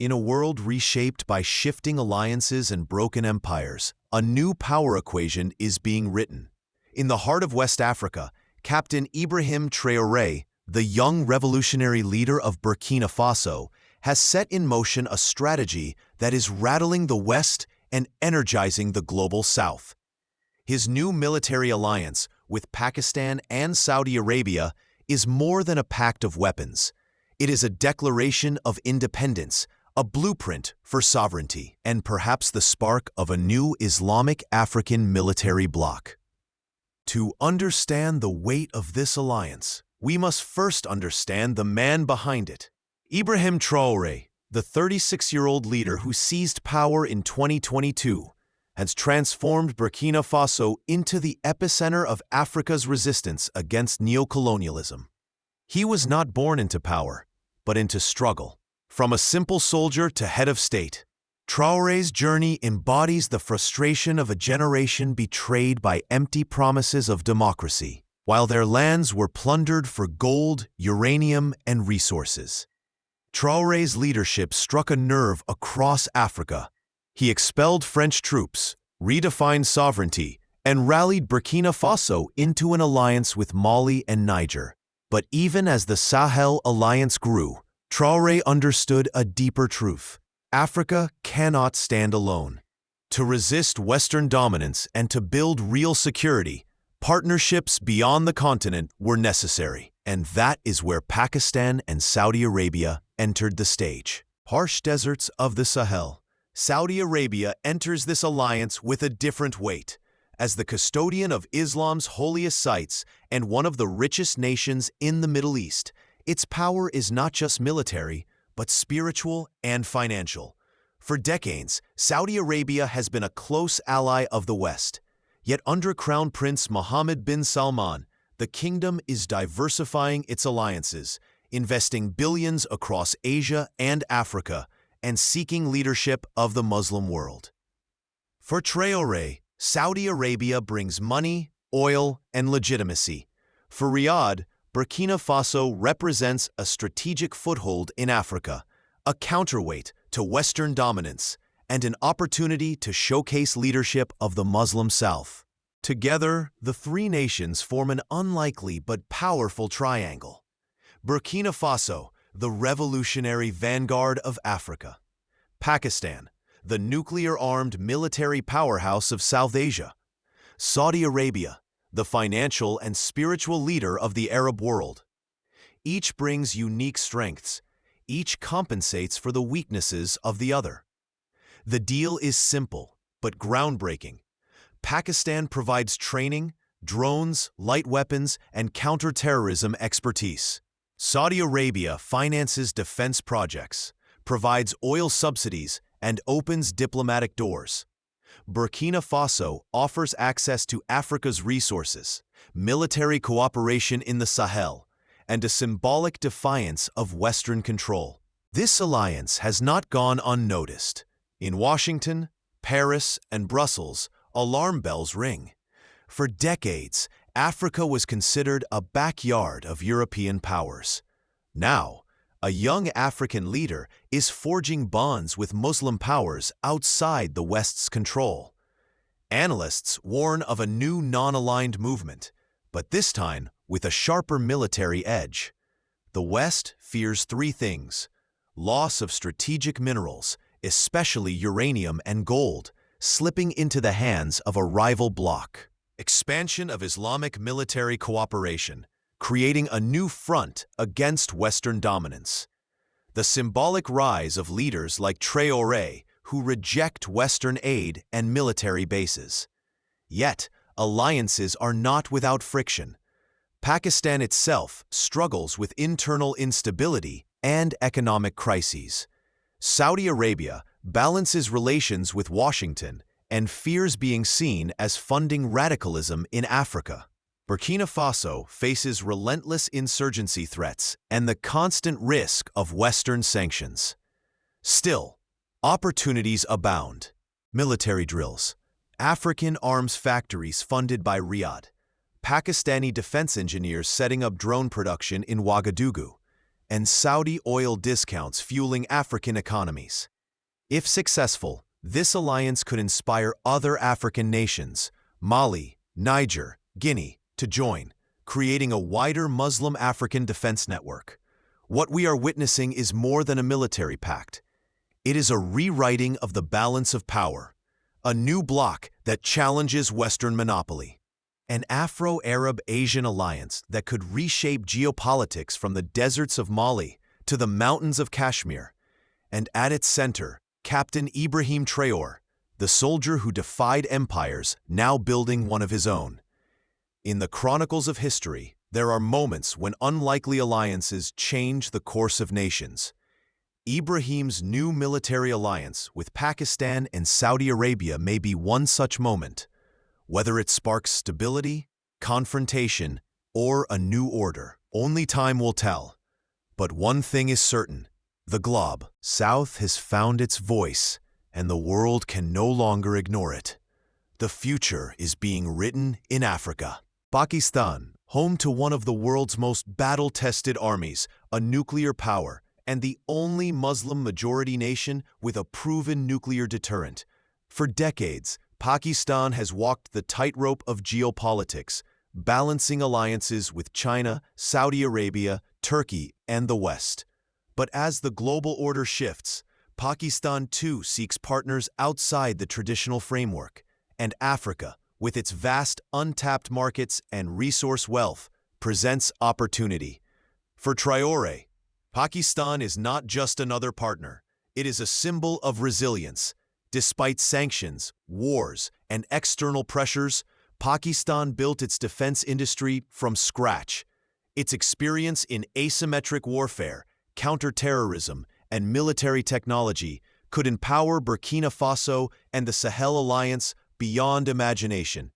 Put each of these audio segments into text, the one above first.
In a world reshaped by shifting alliances and broken empires, a new power equation is being written. In the heart of West Africa, Captain Ibrahim Traoré, the young revolutionary leader of Burkina Faso, has set in motion a strategy that is rattling the West and energizing the global South. His new military alliance with Pakistan and Saudi Arabia is more than a pact of weapons. It is a declaration of independence, a blueprint for sovereignty, and perhaps the spark of a new Islamic African military bloc. To understand the weight of this alliance, we must first understand the man behind it. Ibrahim Traoré, the 36-year-old leader who seized power in 2022, has transformed Burkina Faso into the epicenter of Africa's resistance against neocolonialism. He was not born into power, but into struggle. From a simple soldier to head of state, Traoré's journey embodies the frustration of a generation betrayed by empty promises of democracy, while their lands were plundered for gold, uranium, and resources. Traoré's leadership struck a nerve across Africa. He expelled French troops, redefined sovereignty, and rallied Burkina Faso into an alliance with Mali and Niger. But even as the Sahel alliance grew, Traoré understood a deeper truth. Africa cannot stand alone. To resist Western dominance and to build real security, partnerships beyond the continent were necessary, and that is where Pakistan and Saudi Arabia entered the stage. Harsh deserts of the Sahel. Saudi Arabia enters this alliance with a different weight. As the custodian of Islam's holiest sites and one of the richest nations in the Middle East, its power is not just military, but spiritual and financial. For decades, Saudi Arabia has been a close ally of the West. Yet under Crown Prince Mohammed bin Salman, the kingdom is diversifying its alliances, investing billions across Asia and Africa, and seeking leadership of the Muslim world. For Traoré, Saudi Arabia brings money, oil, and legitimacy. For Riyadh, Burkina Faso represents a strategic foothold in Africa, a counterweight to Western dominance, and an opportunity to showcase leadership of the Muslim South. Together, the three nations form an unlikely but powerful triangle. Burkina Faso, the revolutionary vanguard of Africa. Pakistan, the nuclear-armed military powerhouse of South Asia. Saudi Arabia, the financial and spiritual leader of the Arab world. Each brings unique strengths. Each compensates for the weaknesses of the other. The deal is simple, but groundbreaking. Pakistan provides training, drones, light weapons, and counter-terrorism expertise. Saudi Arabia finances defense projects, provides oil subsidies, and opens diplomatic doors. Burkina Faso offers access to Africa's resources, military cooperation in the Sahel, and a symbolic defiance of Western control. This alliance has not gone unnoticed. In Washington, Paris, and Brussels, alarm bells ring. For decades, Africa was considered a backyard of European powers. Now, a young African leader is forging bonds with Muslim powers outside the West's control. Analysts warn of a new non-aligned movement, but this time with a sharper military edge. The West fears three things: loss of strategic minerals, especially uranium and gold, slipping into the hands of a rival bloc. Expansion of Islamic military cooperation, creating a new front against Western dominance. The symbolic rise of leaders like Traoré, who reject Western aid and military bases. Yet, alliances are not without friction. Pakistan itself struggles with internal instability and economic crises. Saudi Arabia balances relations with Washington and fears being seen as funding radicalism in Africa. Burkina Faso faces relentless insurgency threats and the constant risk of Western sanctions. Still, opportunities abound. Military drills, African arms factories funded by Riyadh, Pakistani defense engineers setting up drone production in Ouagadougou, and Saudi oil discounts fueling African economies. If successful, this alliance could inspire other African nations, Mali, Niger, Guinea, to join, creating a wider Muslim African defense network. What we are witnessing is more than a military pact. It is a rewriting of the balance of power, a new bloc that challenges Western monopoly, an Afro-Arab-Asian alliance that could reshape geopolitics from the deserts of Mali to the mountains of Kashmir, and at its center, Captain Ibrahim Traoré, the soldier who defied empires, now building one of his own. In the chronicles of history, there are moments when unlikely alliances change the course of nations. Ibrahim's new military alliance with Pakistan and Saudi Arabia may be one such moment, whether it sparks stability, confrontation, or a new order. Only time will tell. But one thing is certain. The globe south has found its voice, and the world can no longer ignore it. The future is being written in Africa. Pakistan, home to one of the world's most battle-tested armies, a nuclear power, and the only Muslim-majority nation with a proven nuclear deterrent. For decades, Pakistan has walked the tightrope of geopolitics, balancing alliances with China, Saudi Arabia, Turkey, and the West. But as the global order shifts, Pakistan too seeks partners outside the traditional framework, and Africa, with its vast untapped markets and resource wealth, presents opportunity. For Traoré, Pakistan is not just another partner, it is a symbol of resilience. Despite sanctions, wars, and external pressures, Pakistan built its defense industry from scratch. Its experience in asymmetric warfare, counterterrorism, and military technology could empower Burkina Faso and the Sahel Alliance beyond imagination.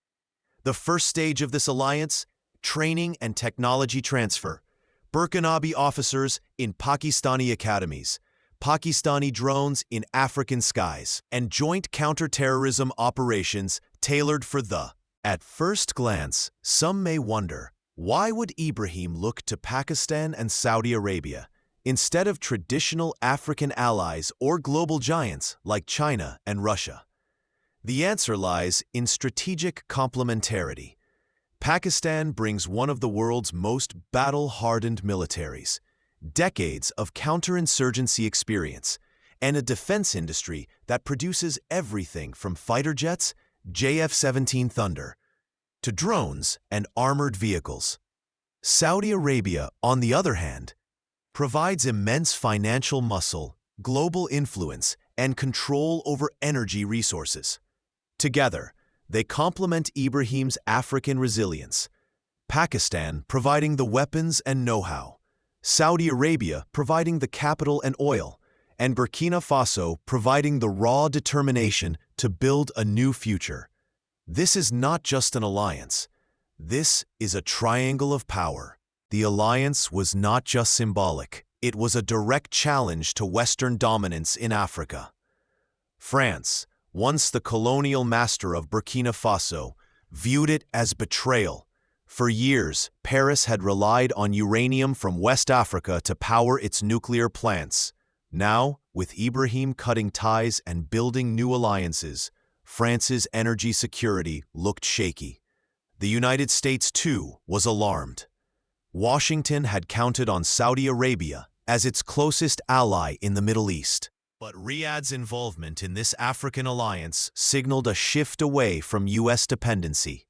The first stage of this alliance, training and technology transfer. Burkinabe officers in Pakistani academies, Pakistani drones in African skies, and joint counterterrorism operations tailored for the. At first glance, some may wonder, why would Ibrahim look to Pakistan and Saudi Arabia instead of traditional African allies or global giants like China and Russia? The answer lies in strategic complementarity. Pakistan brings one of the world's most battle-hardened militaries, decades of counterinsurgency experience, and a defense industry that produces everything from fighter jets, JF-17 Thunder, to drones and armored vehicles. Saudi Arabia, on the other hand, provides immense financial muscle, global influence, and control over energy resources. Together, they complement Ibrahim's African resilience, Pakistan providing the weapons and know-how, Saudi Arabia providing the capital and oil, and Burkina Faso providing the raw determination to build a new future. This is not just an alliance. This is a triangle of power. The alliance was not just symbolic. It was a direct challenge to Western dominance in Africa. France, once the colonial master of Burkina Faso, viewed it as betrayal. For years, Paris had relied on uranium from West Africa to power its nuclear plants. Now, with Ibrahim cutting ties and building new alliances, France's energy security looked shaky. The United States, too, was alarmed. Washington had counted on Saudi Arabia as its closest ally in the Middle East. But Riyadh's involvement in this African alliance signaled a shift away from U.S. dependency.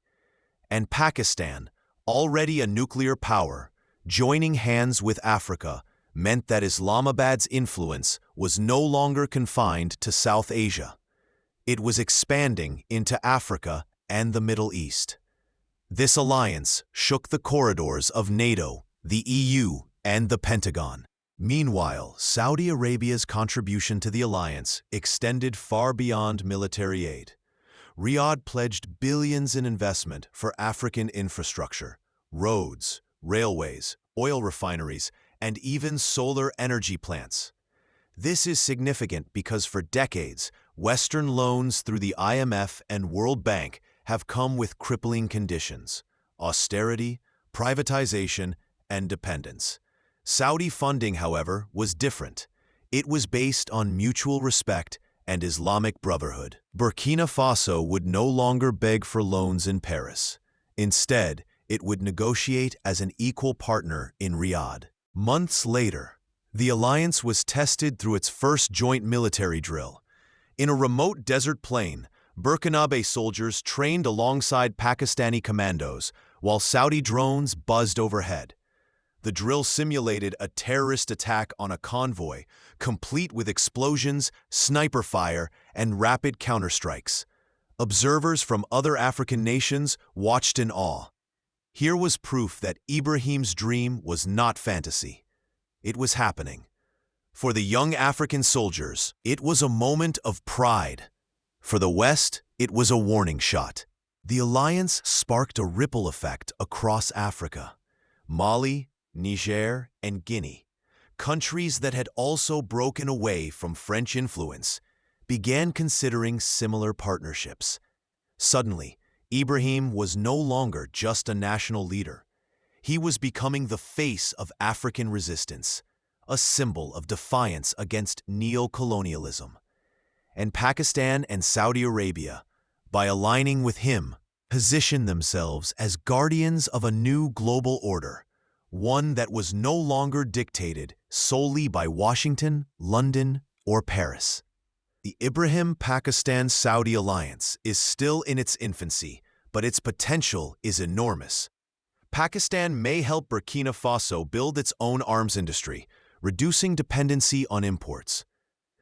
And Pakistan, already a nuclear power, joining hands with Africa, meant that Islamabad's influence was no longer confined to South Asia. It was expanding into Africa and the Middle East. This alliance shook the corridors of NATO, the EU, and the Pentagon. Meanwhile, Saudi Arabia's contribution to the alliance extended far beyond military aid. Riyadh pledged billions in investment for African infrastructure, roads, railways, oil refineries, and even solar energy plants. This is significant because for decades, Western loans through the IMF and World Bank have come with crippling conditions: austerity, privatization, and dependence. Saudi funding, however, was different. It was based on mutual respect and Islamic brotherhood. Burkina Faso would no longer beg for loans in Paris. Instead, it would negotiate as an equal partner in Riyadh. Months later, the alliance was tested through its first joint military drill. In a remote desert plain, Burkinabe soldiers trained alongside Pakistani commandos, while Saudi drones buzzed overhead. The drill simulated a terrorist attack on a convoy, complete with explosions, sniper fire, and rapid counterstrikes. Observers from other African nations watched in awe. Here was proof that Ibrahim's dream was not fantasy. It was happening. For the young African soldiers, it was a moment of pride. For the West, it was a warning shot. The alliance sparked a ripple effect across Africa. Mali, Niger, and Guinea, countries that had also broken away from French influence, began considering similar partnerships. Suddenly, Ibrahim was no longer just a national leader. He was becoming the face of African resistance, a symbol of defiance against neo-colonialism. And Pakistan and Saudi Arabia, by aligning with him, positioned themselves as guardians of a new global order, one that was no longer dictated solely by Washington, London, or Paris. The Ibrahim-Pakistan-Saudi alliance is still in its infancy, but its potential is enormous. Pakistan may help Burkina Faso build its own arms industry, reducing dependency on imports.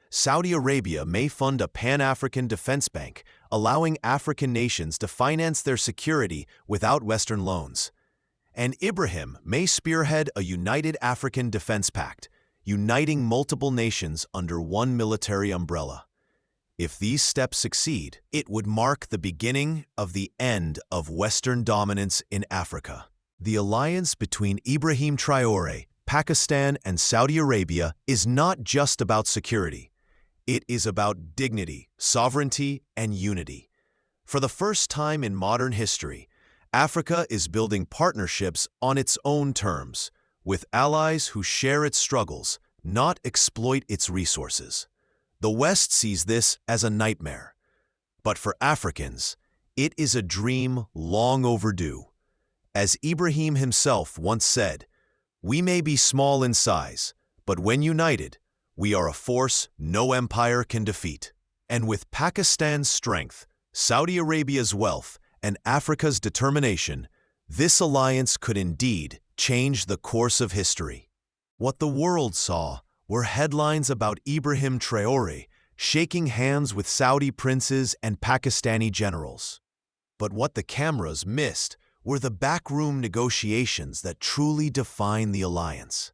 Saudi Arabia may fund a Pan-African defense bank, allowing African nations to finance their security without Western loans. And Ibrahim may spearhead a united African defense pact, uniting multiple nations under one military umbrella. If these steps succeed, it would mark the beginning of the end of Western dominance in Africa. The alliance between Ibrahim Traoré, Pakistan, and Saudi Arabia is not just about security. It is about dignity, sovereignty, and unity. For the first time in modern history, Africa is building partnerships on its own terms, with allies who share its struggles, not exploit its resources. The West sees this as a nightmare. But for Africans, it is a dream long overdue. As Ibrahim himself once said, "We may be small in size, but when united, we are a force no empire can defeat." And with Pakistan's strength, Saudi Arabia's wealth, and Africa's determination, this alliance could indeed change the course of history. What the world saw were headlines about Ibrahim Traoré shaking hands with Saudi princes and Pakistani generals. But what the cameras missed were the backroom negotiations that truly define the alliance.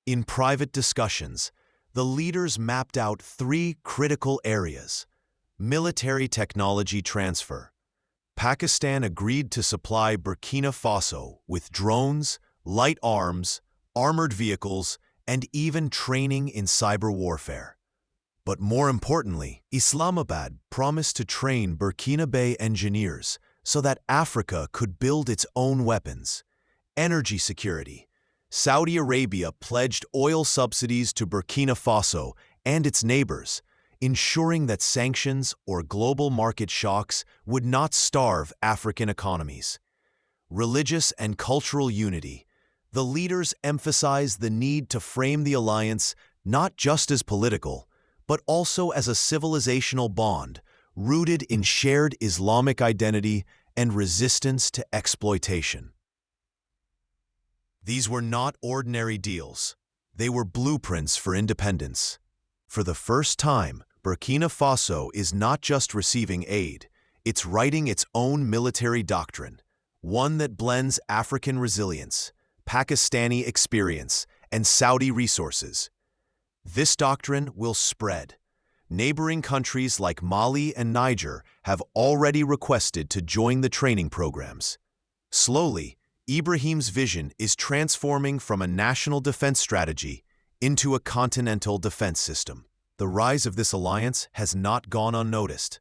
In private discussions, the leaders mapped out three critical areas: military technology transfer. Pakistan agreed to supply Burkina Faso with drones, light arms, armored vehicles, and even training in cyber warfare. But more importantly, Islamabad promised to train Burkinabe engineers so that Africa could build its own weapons. Energy security. Saudi Arabia pledged oil subsidies to Burkina Faso and its neighbors, ensuring that sanctions or global market shocks would not starve African economies. Religious and cultural unity. The leaders emphasized the need to frame the alliance not just as political, but also as a civilizational bond rooted in shared Islamic identity and resistance to exploitation. These were not ordinary deals. They were blueprints for independence. For the first time, Burkina Faso is not just receiving aid, it's writing its own military doctrine, one that blends African resilience, Pakistani experience, and Saudi resources. This doctrine will spread. Neighboring countries like Mali and Niger have already requested to join the training programs. Slowly, Ibrahim's vision is transforming from a national defense strategy into a continental defense system. The rise of this alliance has not gone unnoticed.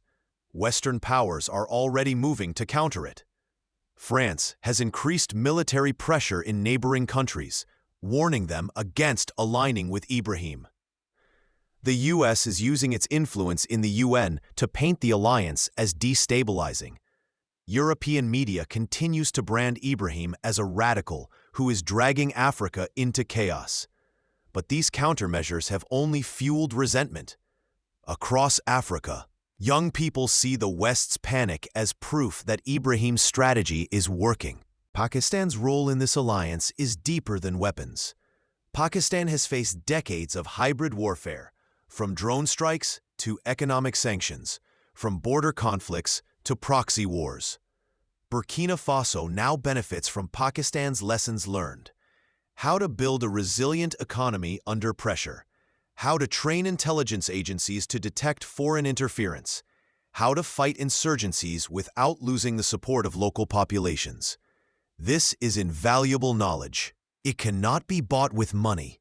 Western powers are already moving to counter it. France has increased military pressure in neighboring countries, warning them against aligning with Ibrahim. The U.S. is using its influence in the UN to paint the alliance as destabilizing. European media continues to brand Ibrahim as a radical who is dragging Africa into chaos. But these countermeasures have only fueled resentment. Across Africa, young people see the West's panic as proof that Ibrahim's strategy is working. Pakistan's role in this alliance is deeper than weapons. Pakistan has faced decades of hybrid warfare, from drone strikes to economic sanctions, from border conflicts to proxy wars. Burkina Faso now benefits from Pakistan's lessons learned: how to build a resilient economy under pressure, how to train intelligence agencies to detect foreign interference, how to fight insurgencies without losing the support of local populations. This is invaluable knowledge. It cannot be bought with money.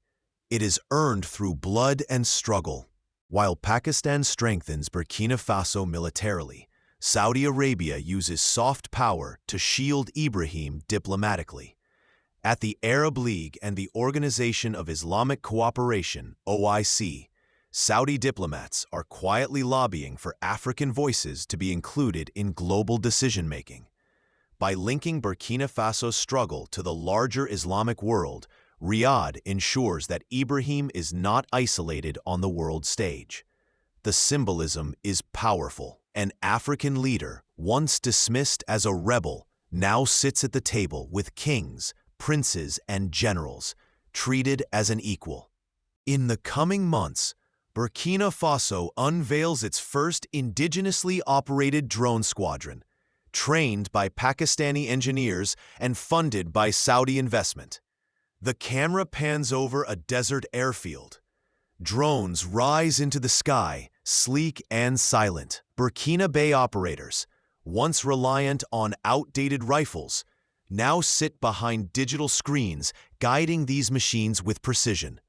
It is earned through blood and struggle. While Pakistan strengthens Burkina Faso militarily, Saudi Arabia uses soft power to shield Ibrahim diplomatically. At the Arab League and the Organization of Islamic Cooperation, OIC, Saudi diplomats are quietly lobbying for African voices to be included in global decision-making. By linking Burkina Faso's struggle to the larger Islamic world, Riyadh ensures that Ibrahim is not isolated on the world stage. The symbolism is powerful. An African leader, once dismissed as a rebel, now sits at the table with kings, princes, and generals, treated as an equal. In the coming months, Burkina Faso unveils its first indigenously operated drone squadron, trained by Pakistani engineers and funded by Saudi investment. The camera pans over a desert airfield. Drones rise into the sky, sleek and silent. Burkina Faso operators, once reliant on outdated rifles, now sit behind digital screens, guiding these machines with precision.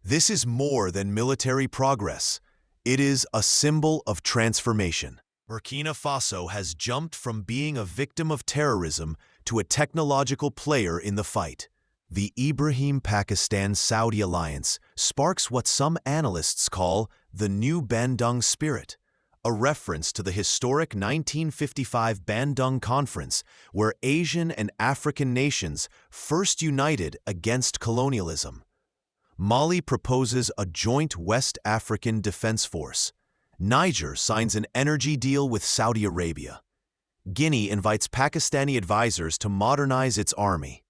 This is more than military progress. It is a symbol of transformation. Burkina Faso has jumped from being a victim of terrorism to a technological player in the fight. The Ibrahim-Pakistan-Saudi alliance sparks what some analysts call the new Bandung spirit, a reference to the historic 1955 Bandung Conference, where Asian and African nations first united against colonialism. Mali proposes a joint West African defense force. Niger signs an energy deal with Saudi Arabia. Guinea invites Pakistani advisors to modernize its army.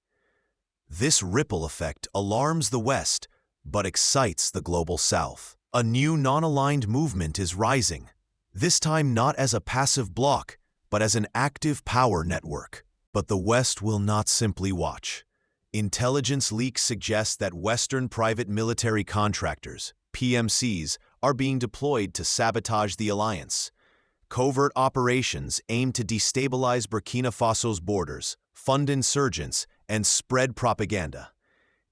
This ripple effect alarms the West, but excites the global South. A new non-aligned movement is rising, this time not as a passive bloc, but as an active power network. But the West will not simply watch. Intelligence leaks suggest that Western private military contractors, PMCs, are being deployed to sabotage the alliance. Covert operations aim to destabilize Burkina Faso's borders, fund insurgents, and spread propaganda.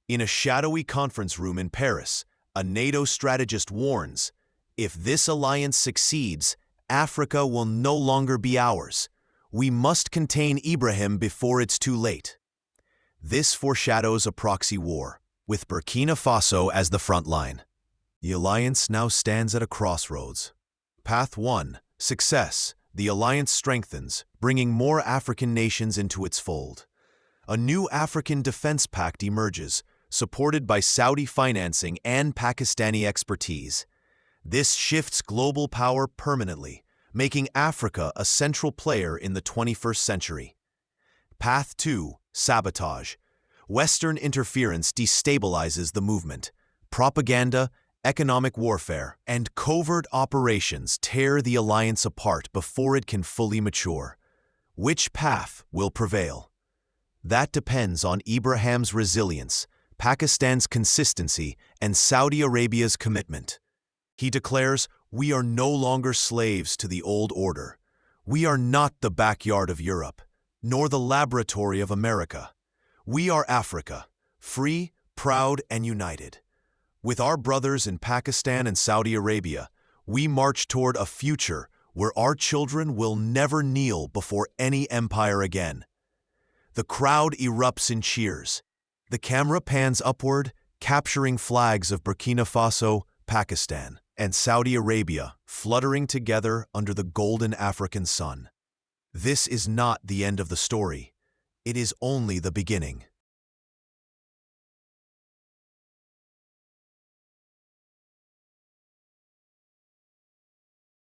In a shadowy conference room in Paris, a NATO strategist warns, if this alliance succeeds, Africa will no longer be ours. We must contain Ibrahim before it's too late. This foreshadows a proxy war, with Burkina Faso as the front line. The alliance now stands at a crossroads. Path 1. Success. The alliance strengthens, bringing more African nations into its fold. A new African defense pact emerges, supported by Saudi financing and Pakistani expertise. This shifts global power permanently, making Africa a central player in the 21st century. Path 2. Sabotage. Western interference destabilizes the movement. Propaganda, economic warfare, and covert operations tear the alliance apart before it can fully mature. Which path will prevail? That depends on Ibrahim's resilience, Pakistan's consistency, and Saudi Arabia's commitment. He declares, "We are no longer slaves to the old order. We are not the backyard of Europe, nor the laboratory of America. We are Africa, free, proud, and united. With our brothers in Pakistan and Saudi Arabia, we march toward a future where our children will never kneel before any empire again." The crowd erupts in cheers. The camera pans upward, capturing flags of Burkina Faso, Pakistan, and Saudi Arabia fluttering together under the golden African sun. This is not the end of the story. It is only the beginning.